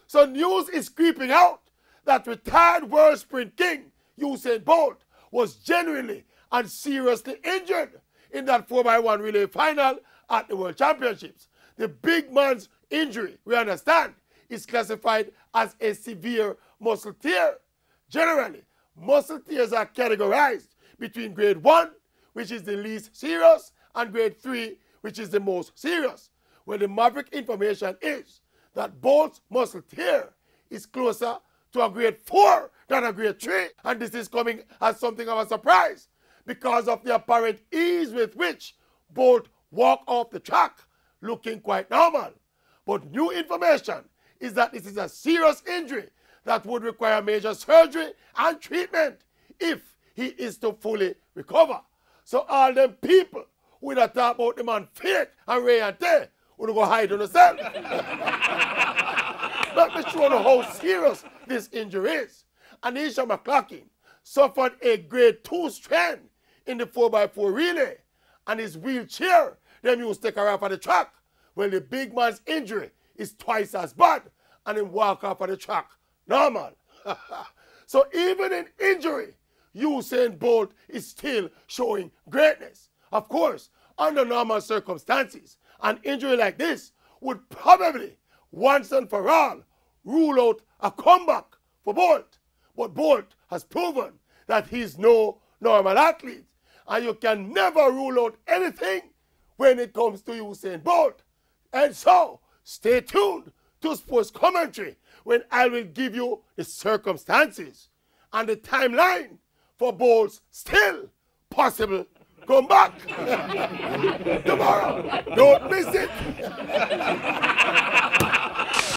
So news is creeping out that retired world sprint king Usain Bolt was genuinely and seriously injured in that 4x1 relay final at the World Championships. The big man's injury, we understand, is classified as a severe muscle tear. Generally, muscle tears are categorized between grade 1, which is the least serious, and grade 3, which is the most serious. Well, the maverick information is that Bolt's muscle tear is closer to a grade 4 than a grade 3. And this is coming as something of a surprise because of the apparent ease with which Bolt walked off the track looking quite normal. But new information is that this is a serious injury that would require major surgery and treatment if he is to fully recover. So all them people who talk about the man fake and Ray and Tay, who go hide on themselves. Let me show you how serious this injury is. Anisha McLaughlin suffered a grade 2 strain in the 4x4 relay, and his wheelchair them used to take her off of the track. Well, the big man's injury is twice as bad, and him walk off of the track normal. So even in injury, Usain Bolt is still showing greatness. Of course, under normal circumstances, an injury like this would probably, once and for all, rule out a comeback for Bolt. But Bolt has proven that he's no normal athlete, and you can never rule out anything when it comes to Usain Bolt. And so, stay tuned to sports commentary when I will give you the circumstances and the timeline for Bolt's still possible comeback. Tomorrow, don't miss it.